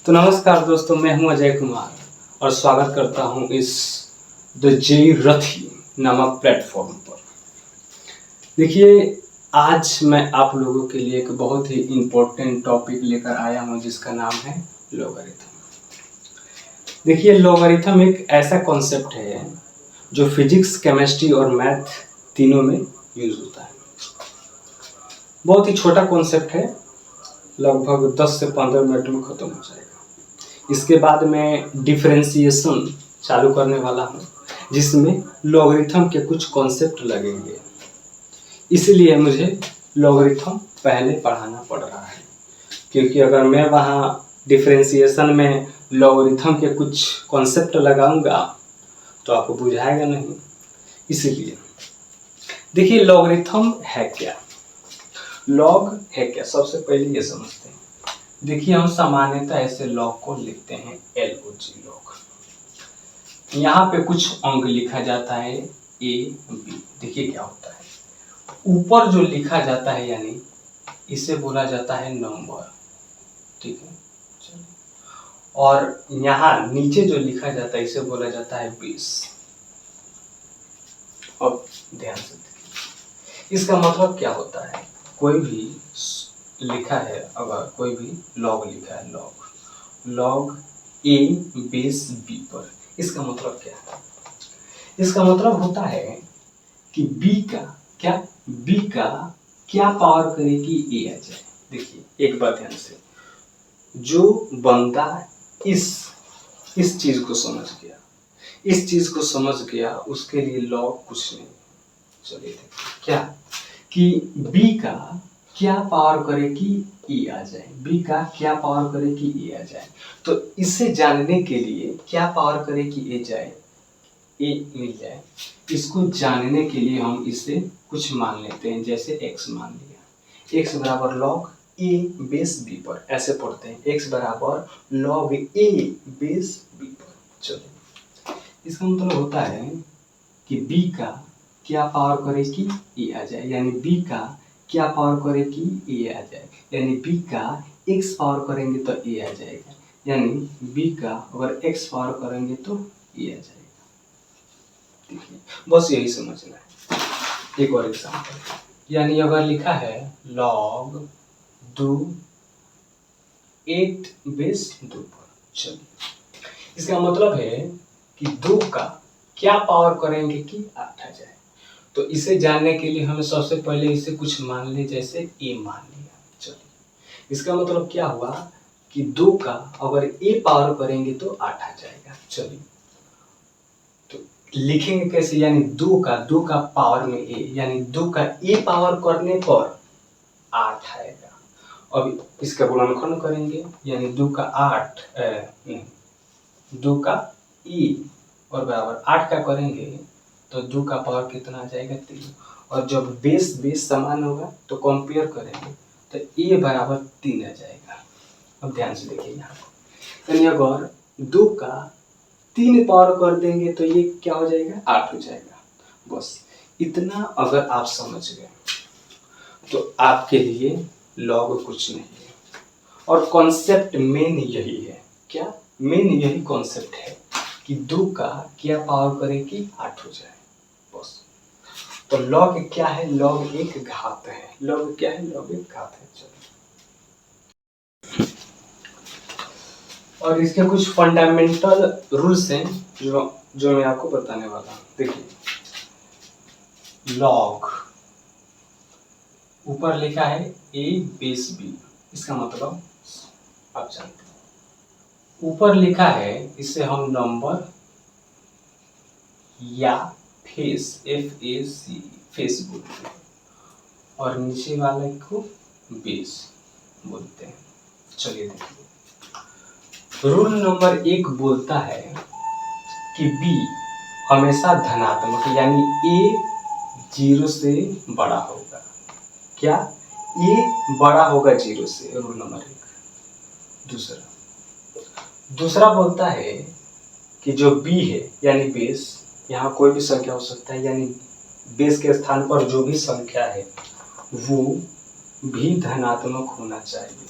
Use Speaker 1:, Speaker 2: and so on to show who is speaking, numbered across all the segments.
Speaker 1: तो नमस्कार दोस्तों, मैं हूं अजय कुमार और स्वागत करता हूं इस द जेई रथी नामक प्लेटफॉर्म पर। देखिए, आज मैं आप लोगों के लिए एक बहुत ही इम्पोर्टेंट टॉपिक लेकर आया हूं जिसका नाम है लॉगरिथम। देखिए, लॉगरिथम एक ऐसा कॉन्सेप्ट है जो फिजिक्स, केमिस्ट्री और मैथ तीनों में यूज होता है। बहुत ही छोटा कॉन्सेप्ट है, लगभग 10 से 15 मिनट में ख़त्म हो जाएगा। इसके बाद मैं डिफरेंशिएशन चालू करने वाला हूँ जिसमें लॉगरिथम के कुछ कॉन्सेप्ट लगेंगे, इसलिए मुझे लॉगरिथम पहले पढ़ाना पड़ रहा है, क्योंकि अगर मैं वहाँ डिफरेंशिएशन में लॉगरिथम के कुछ कॉन्सेप्ट लगाऊंगा तो आपको बुझाएगा नहीं। इसलिए देखिए, लॉगरिथम है क्या, लॉग है क्या, सबसे पहले ये समझते हैं। देखिए, हम सामान्यतः ऐसे लॉग को लिखते हैं LOG लॉग। यहाँ पे कुछ अंक लिखा जाता है A, B। देखिए क्या होता है, ऊपर जो लिखा जाता है यानी इसे बोला जाता है नंबर, ठीक है। और यहाँ नीचे जो लिखा जाता है इसे बोला जाता है बेस। अब ध्यान से देखिए, इसका मतलब क्या होता है, कोई भी लिखा है, अगर कोई भी लॉग लिखा है, लॉग A बेस B पर, इसका मतलब क्या है? इसका मतलब होता है कि B का क्या पावर करेगी A आ जाए। देखिए एक बात ध्यान से, जो बंदा इस चीज को समझ गया उसके लिए लॉग कुछ नहीं। चलिए देखिए क्या, कि B का क्या पावर करे कि E आ जाए, B का क्या पावर करे कि E आ जाए। तो इसे जानने के लिए क्या पावर करे कि A मिल जाए, इसको जानने के लिए हम इसे कुछ मान लेते हैं, जैसे x मान लिया। x बराबर लॉग A बेस B पर, ऐसे पढ़ते हैं, x बराबर लॉग A बेस B पर। चलिए, इसका मतलब होता है कि B का क्या पावर करे कि E आ जाए, यानी B का क्या पावर करे कि A आ जाए, यानी B का x पावर करेंगे तो A आ जाएगा, यानी B का अगर x पावर करेंगे तो E आ जाएगा। देखिए, बस यही समझना है। एक और एग्जांपल, यानी अगर लिखा है लॉग 2 8 बेस 2 पर। चलिए, इसका मतलब है कि 2 का क्या पावर करेंगे कि 8 आ जाए। तो इसे जानने के लिए हमें सबसे पहले इसे कुछ मान ले, जैसे A मान लिया। चलिए, इसका मतलब क्या हुआ कि 2 का अगर A पावर करेंगे तो 8 आ जाएगा। चलिए, तो लिखेंगे कैसे, यानी 2 का पावर में A, यानी 2 का A पावर करने पर 8 आएगा। अब इसका गुणनखंड करेंगे, यानी 2 का 2 E और बराबर 8 का करेंगे तो 2 का पावर कितना आ जाएगा, 3। और जब बेस समान होगा तो कंपेयर करेंगे तो A बराबर 3 आ जाएगा। अब ध्यान से देखिए यहाँ, यानी अगर 2 का 3 पावर कर देंगे तो ये क्या हो जाएगा, 8 हो जाएगा। बस इतना अगर आप समझ गए तो आपके लिए लॉग कुछ नहीं है। और कॉन्सेप्ट मेन यही है, क्या मेन यही कॉन्सेप्ट है कि 2 का क्या पावर करे कि 8 हो जाए, बस। तो लॉग क्या है, लॉग एक घात है। लॉग क्या है, लॉग एक घात है। चलो, और इसके कुछ फंडामेंटल रूल्स हैं जो मैं आपको बताने वाला हूँ। देखिए, लॉग ऊपर लिखा है A बेस B, इसका मतलब आप जानते हैं, ऊपर लिखा है इसे हम नंबर या फेस FAC फेस बोलते हैं, और नीचे वाले को बेस बोलते हैं। चलिए देखिए, रूल नंबर 1 बोलता है कि B हमेशा धनात्मक, यानी A 0 से बड़ा होगा। क्या, A बड़ा होगा 0 से, रूल नंबर 1। दूसरा बोलता है कि जो B है यानी बेस, यहाँ कोई भी संख्या हो सकता है, यानी बेस के स्थान पर जो भी संख्या है वो भी धनात्मक होना चाहिए।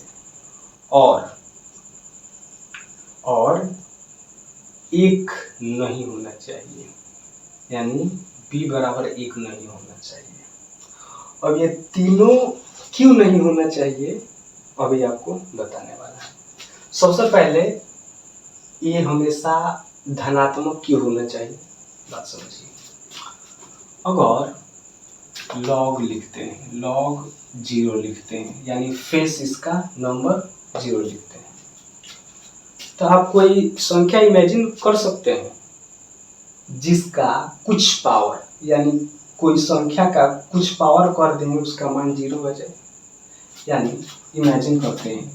Speaker 1: और और एक नहीं होना चाहिए, यानी b बराबर 1 नहीं होना चाहिए। अब ये तीनों क्यों नहीं होना चाहिए अभी आपको बताने वाला है। सबसे पहले ये हमेशा धनात्मक क्यों होना चाहिए, बात समझिए। अगर लॉग लिखते हैं, लॉग 0 लिखते हैं, यानी फेस इसका नंबर 0 लिखते हैं, तो आप कोई संख्या इमेजिन कर सकते हैं जिसका कुछ पावर, यानी कोई संख्या का कुछ पावर कर देंगे उसका मान 0 हो जाए। यानी इमेजिन करते हैं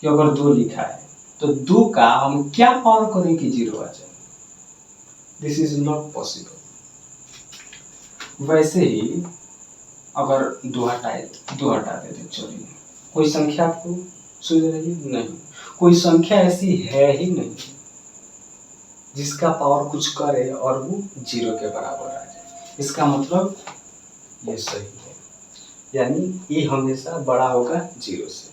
Speaker 1: कि अगर 2 लिखा है तो 2 का हम क्या पावर करें कि 0 आ जाए। This is not possible. वैसे ही अगर 2 हटा देते, चलिए कोई संख्या आपको सूझ रही है? नहीं, कोई संख्या ऐसी है ही नहीं जिसका पावर कुछ करे और वो 0 के बराबर आ जाए। इसका मतलब ये सही है, यानी ये हमेशा बड़ा होगा 0 से,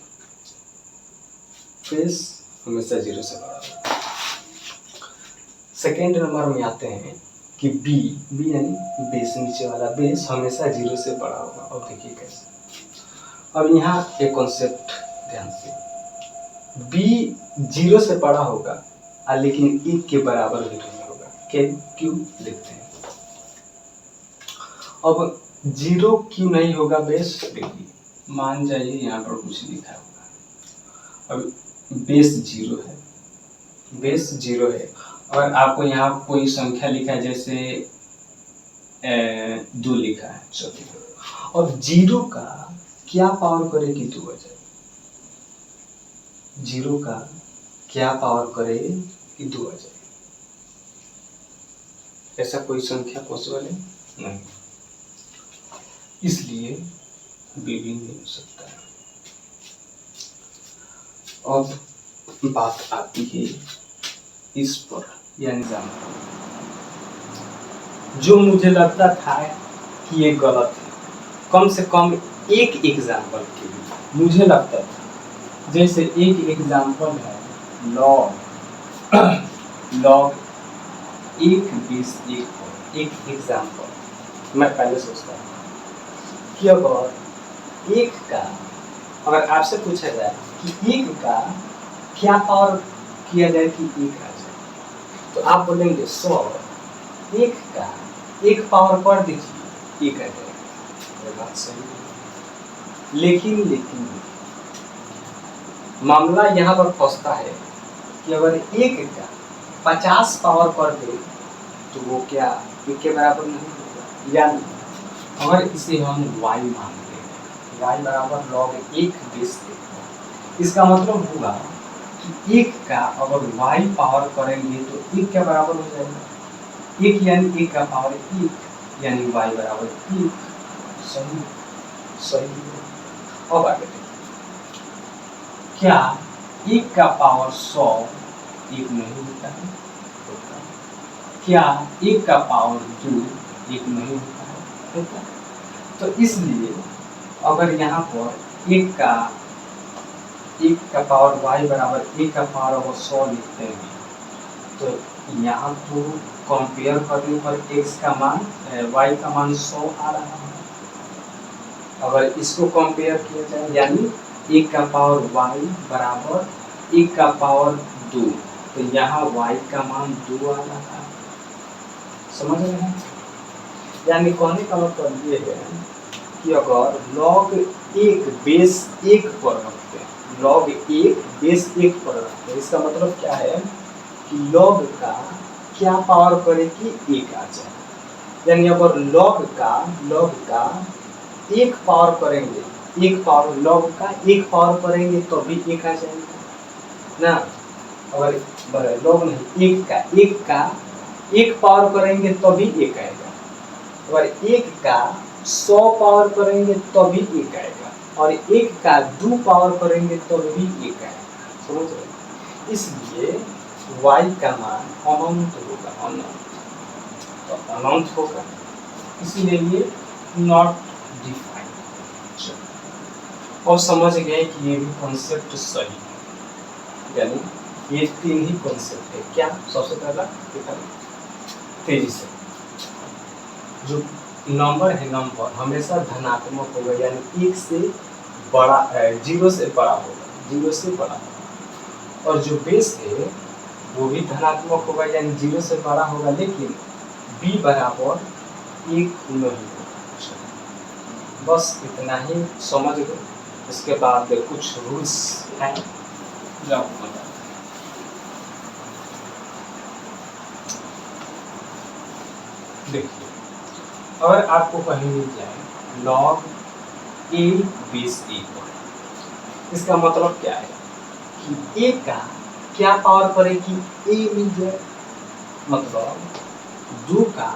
Speaker 1: फेस हमेशा 0 से बड़ा होगा। सेकेंड नंबर में आते हैं कि बी यानी बेस, नीचे वाला बेस हमेशा 0 से बड़ा होगा। और देखिए कैसे। अब यहाँ एक कॉन्सेप्ट ध्यान से, बी 0 से बड़ा होगा लेकिन 1 के बराबर भी नहीं होगा। क्यों देखते हैं। अब 0 क्यों नहीं होगा बेस, देखिए मान जाइए यहाँ पर कुछ लिखा होगा। अब बेस 0 है, बेस 0 है और आपको यहाँ कोई संख्या लिखा है, जैसे 2 लिखा है, चलिए। अब 0 का क्या पावर करे कि 2 आ जाए। 0 का क्या पावर करे कि 2 आ जाए, ऐसा कोई संख्या पॉसिबल है? नहीं, इसलिए बी भी नहीं हो सकता है। अब बात आती है इस पर, यानी जो मुझे लगता था कि ये गलत है, कम से कम एक एग्जाम्पल के लिए मुझे लगता था, जैसे एक एग्जाम्पल है लॉग 1 बेस 1 पर। एक एग्जाम्पल मैं पहले सोचता था कि अगर 1 का, अगर आपसे पूछा जाए कि 1 का क्या पावर किया जाए कि 1 आ जाए, तो आप बोलेंगे 100। 1 का 1 पावर कर दीजिए 1 आ जाएगा। ये बात सही है, लेकिन मामला यहाँ पर फंसता है कि अगर 1 का 50 पावर कर दे तो वो क्या 1 के बराबर नहीं होगा। यानी अगर इसे हम y मानते हैं, y बराबर log 1 बेस 1, इसका मतलब हुआ कि 1 का अगर y पावर करेंगे तो 1 के बराबर हो जाएगा। 1 यानी 1 का पावर 1, यानी y बराबर 1। सही है। अब आगे देखिए, क्या 1 का पावर 100 1 नहीं होता है? क्या 1 का पावर 2 1 नहीं होता है? होता है। तो इसलिए अगर यहाँ पर 1 का पावर y बराबर 1 का पावर अगर 100 लिखते हैं, तो यहाँ तो कंपेयर करने पर x का मान y का मान 100 आ रहा है। अगर इसको कंपेयर किया जाए, यानी 1 का पावर y बराबर 1 का पावर 2, तो यहाँ y का मान 2 आ रहा है। समझ रहे हैं? यानी कहने का मतलब ये है कि अगर log 1 बेस 1 पर रखते हैं, log 1 बेस 1 पर रखते हैं, इसका मतलब क्या है कि log का क्या पावर करे कि 1 आ जाए। यानी अगर log का 1 पावर करेंगे, 1 पावर log का 1 पावर करेंगे तो भी 1 आ जाएगा ना। अगर log नहीं, 1 का 1 पावर करेंगे तो भी 1 आएगा। अगर 1 का 100 पावर करेंगे तो भी 1 आएगा, और 1 का 2 पावर करेंगे तो भी 1 आएगा। समझ रहे? इसलिए y का मान अनंत होगा, अनंत। तो अनंत होगा, इसीलिए नॉट डिफाइंड। और समझ गए कि ये भी कॉन्सेप्ट सही है, यानी ये तीन ही कॉन्सेप्ट है। क्या? सबसे पहला देखा तेजी से, जो नंबर है, नंबर हमेशा धनात्मक होगा, यानी एक से बड़ा, जीरो से बड़ा होगा, जीरो से बड़ा होगा। और जो बेस है वो भी धनात्मक होगा, यानी जीरो से बड़ा होगा, लेकिन b बराबर एक नहीं होगा। बस इतना ही समझ लो। इसके बाद कुछ रूल्स हैं जो आपको बता। देखिए, अगर आपको कहीं मिल जाए log a बेस a पर, इसका मतलब क्या है कि a का क्या पावर करेगी, a मिल जाए, मतलब 2 का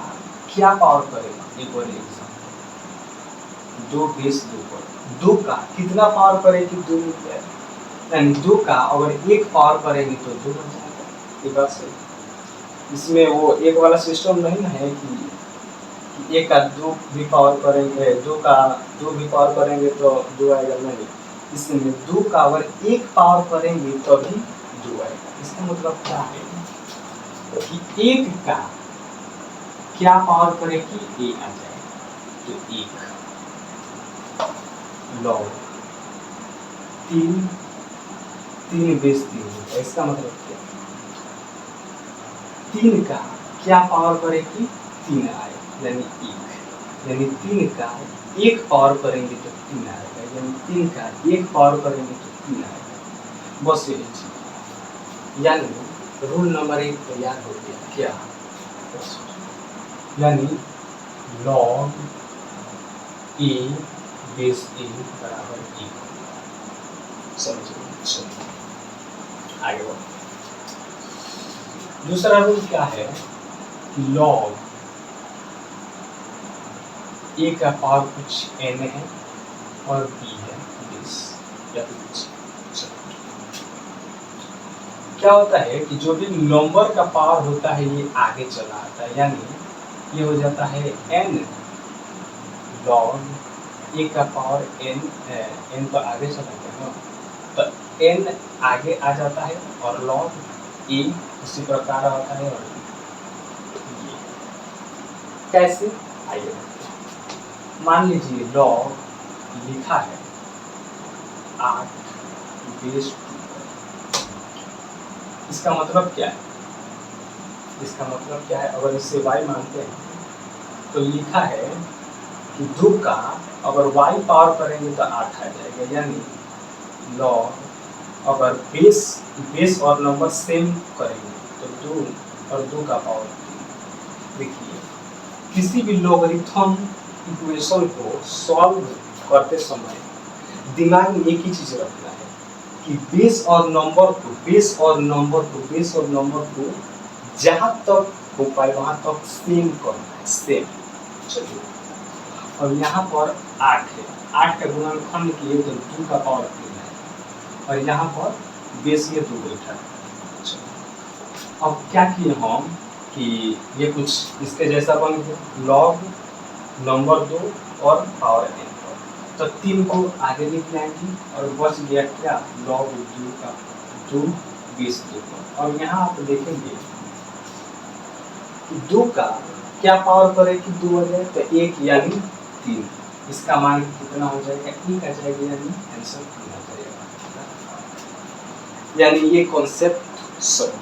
Speaker 1: क्या पावर करेगा, एक और एग्जाम्पल, 2 बेस 2 पर 2 का कितना पावर करेगी, 2 मिल जाए, यानी 2 का अगर एक पावर करेंगे तो 2 बन जाएगा। ये बात सही। इसमें वो एक वाला सिस्टम नहीं है कि एक का 2 भी पावर करेंगे, 2 का 2 भी पावर करेंगे तो 2 आएगा, नहीं। इसमें 2 का अगर एक पावर करेंगे तो भी 2 आएगा। इसका मतलब क्या है कि एक का क्या पावर करेगी, ए आ जाए, तो 1 log 3 बेस 3। इसका मतलब क्या, 3 का क्या पावर करेगी, 3 आएगा, यानी 1, यानी 3 का एक पावर करेंगे तो 3 आएगा, यानी 3 का एक पावर करेंगे तो 3 आएगा। बस यही चीज, यानी रूल नंबर 1 तैयार हो गया। क्या? यानी log a बेस a बराबर 1। समझिए, आगे बढ़ो। दूसरा रूल क्या है कि log a का पावर कुछ n है और b है बेस, या फिर कुछ। क्या होता है कि जो भी नंबर का पावर होता है ये आगे चला आता है, यानी ये हो जाता है n log a का पावर n तो आगे चला जाता है ना, तो n आगे आ जाता है और log a उसी प्रकार आता है। और ये कैसे, आइए मान लीजिए log लिखा है 8 बेस 2। इसका मतलब क्या है, इसका मतलब क्या है, अगर इससे y मानते हैं तो लिखा है कि 2 का अगर y पावर करेंगे तो 8 आ जाएगा, यानी log अगर बेस और नंबर सेम करेंगे तो 2 और 2 का पावर 3। देखिए, किसी भी लॉगरिथम इक्वेशन को सॉल्व करते समय दिमाग में एक ही चीज रखना है कि बेस और नंबर को जहां तक हो पाए वहां तक सेम करना है, सेम। चलिए, और यहाँ पर 8 है, 8 का गुणनखंड किए तो 2 का पावर 3 है, और यहाँ पर बेस ये 2 बैठा है। अब क्या किए हम कि ये कुछ इसके जैसा बन गया, log नंबर 2 और पावर n, तो 3 को आगे लिख जाएंगे और बच गया क्या, log 2 का 2 बेस 2 पर। और यहाँ आप देखेंगे कि 2 का क्या पावर करेगी, 2 हो जाए तो 1 यानी 3, इसका मान कितना हो जाएगा, 1 आ जाएगा, यानी आंसर 3 आ जाएगा। यानी ये कॉन्सेप्ट सही।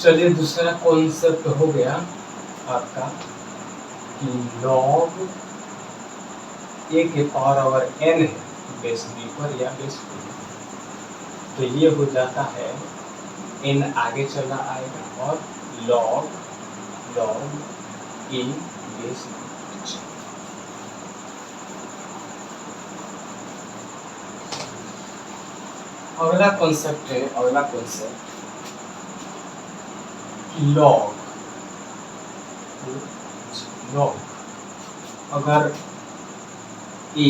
Speaker 1: चलिए, दूसरा कॉन्सेप्ट हो गया आपका कि log a के पावर अगर n है बेस b पर या बेस b, तो ये हो जाता है n आगे चला आएगा और log a बेस b। अगला कॉन्सेप्ट log अगर a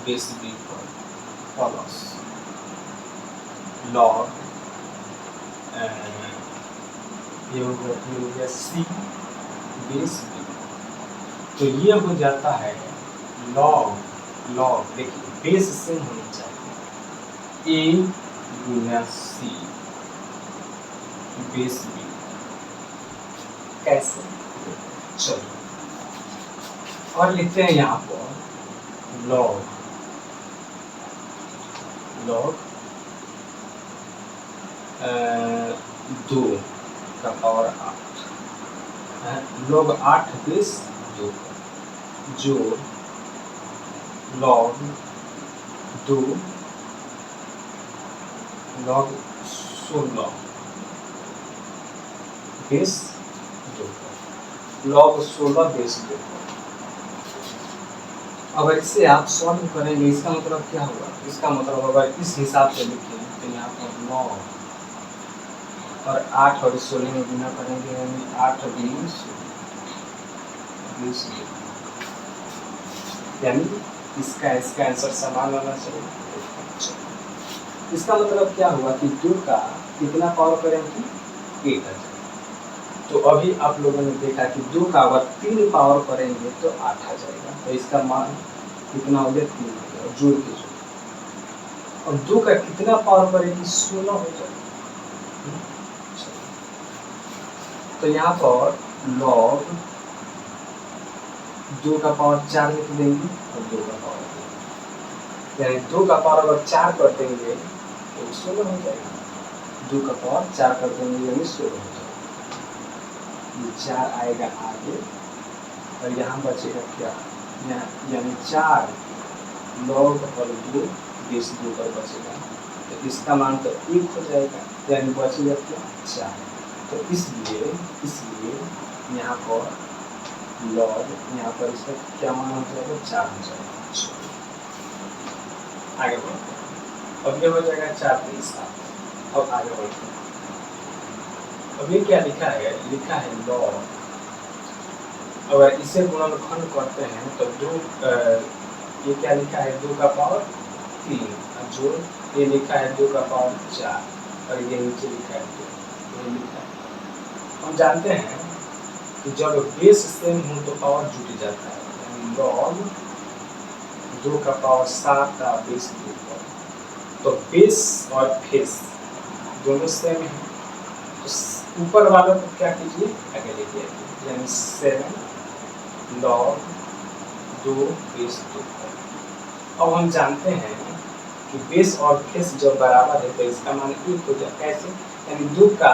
Speaker 1: बेस b पर प्लस log ये हो गया c बेस b, तो ये हो जाता है log देखिए बेस सेम होनी चाहिए, ए गुना सी बेस बी। कैसे? चलो और लिखते हैं यहाँ पर लॉग लॉग 2 का पावर 8 log 8 बेस 2 जो log 2 log 16 base 2 log 16 base 2। अगर इसे आप सॉल्व करेंगे इसका मतलब क्या होगा? इसका मतलब अगर इस हिसाब से लिखें तो यहाँ पर 9 और 8 और 16 में गुना करेंगे यानी 8 20 यानी इसका आंसर समान होना चाहिए। इसका मतलब क्या हुआ कि 2 का कितना पावर करेंगे? 8 आ जाएगा। तो अभी आप लोगों ने देखा कि 2 का अगर 3 पावर करेंगे तो 8 आ जाएगा। तो इसका मान कितना हो गया? 3 हो गया। जोड़ के और 2 का कितना पावर करेंगे? 16 हो जाएगा। तो यहाँ पर log 2 का पावर 4 लिख देंगे और 2 का पावर यानी 2 का पावर अगर 4 कर देंगे तो 16 हो जाएगा। 2 का पावर 4 कर देंगे यानी 16 हो जाएगा। ये 4 आएगा आगे और यहाँ बचेगा क्या? यानी 4 log और 2 बेस 2 पर बचेगा। तो इसका मान तो 1 हो जाएगा यानी बचेगा क्या? 4। तो इसलिए यहाँ पर log यहाँ पर इसका क्या मान हो जाएगा? 4 हो जाएगा। आगे बढ़ते हैं। अब ये हो जाएगा 4 3 7। अब आगे बढ़ते हैं। अब ये क्या लिखा है? लिखा है log। अगर इसे गुणनखंड करते हैं तो 2 ये क्या लिखा है? 2 का पावर 3 जो ये लिखा है 2 का पावर 4 और ये नीचे लिखा है 2। ये लिखा है हम जानते हैं कि जब बेस सेम हो तो पावर जुट जाता है। log 2 का पावर 7 का बेस 2 पर तो बेस और फेस दोनों सेम है। तो ऊपर वालों को क्या कीजिए? आगे लेके आइए यानी 7 log 2 बेस 2 पर। अब हम जानते हैं कि बेस और फेस जब बराबर है तो इसका मान 1 हो जाए। कैसे? यानी 2 का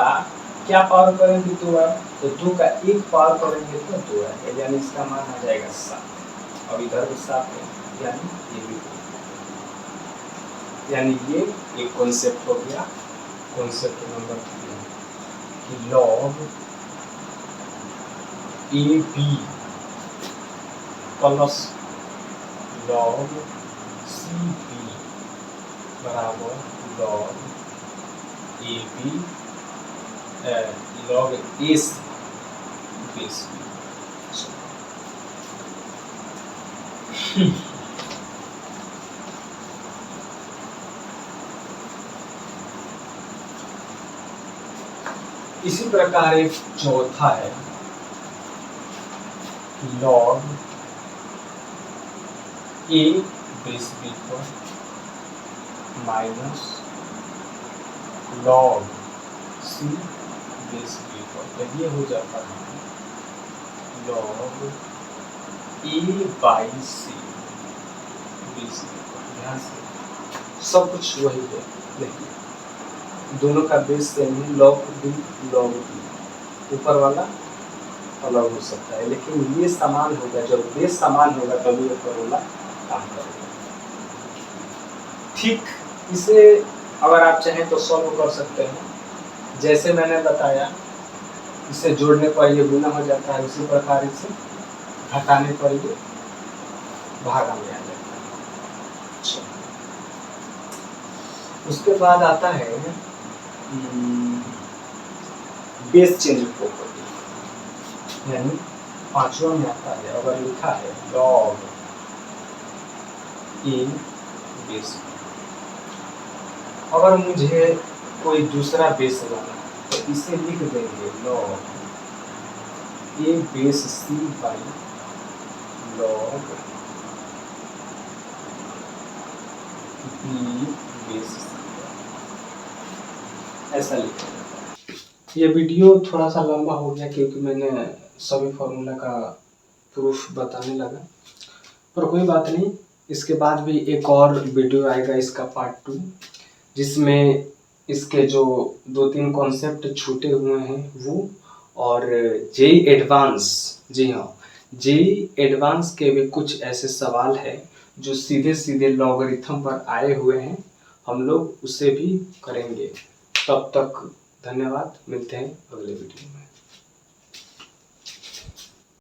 Speaker 1: क्या पावर करेंगे? 2 है तो 2 का 1 पावर करेंगे तो 2 है यानी इसका मान आ जाएगा 7। अब इधर भी 7 है यानी ये भी यानी ये एक कॉन्सेप्ट हो गया। कॉन्सेप्ट नंबर 3 कि log AB plus log CB बराबर log AB log AC base. इसी प्रकार एक चौथा है log A बेस B पर minus log C base B पर। तो ये हो जाता है log A by C base B पर। ध्यान से सब कुछ वही है। देखिए दोनों का बेस सेम है। log B log B ऊपर वाला अलग हो सकता है लेकिन ये समान होगा। जब बेस समान होगा तभी ऊपर वाला काम करेगा। ठीक इसे अगर आप चाहें तो सॉल्व कर सकते हैं। जैसे मैंने बताया इसे जोड़ने पर ये गुना हो जाता है, उसी प्रकार इसे घटाने पर ये भागा में आ जाता है। अच्छा उसके बाद आता है बेस चेंज प्रॉपर्टी यानी 5वां में आता है। अगर लिखा है log A बेस। अगर मुझे कोई दूसरा बेस लाना है तो इसे लिख देंगे log A base C by log B base C। ऐसा लिखा। ये वीडियो थोड़ा सा लंबा हो गया क्योंकि मैंने सभी फॉर्मूला का प्रूफ बताने लगा, पर कोई बात नहीं। इसके बाद भी एक और वीडियो आएगा इसका पार्ट 2, जिसमें इसके जो 2-3 कॉन्सेप्ट छूटे हुए हैं वो, और जेई एडवांस, जी हाँ, जेई एडवांस के भी कुछ ऐसे सवाल हैं जो सीधे सीधे लॉगरिथम पर आए हुए हैं, हम लोग उसे भी करेंगे। तब तक धन्यवाद, मिलते हैं अगले वीडियो में।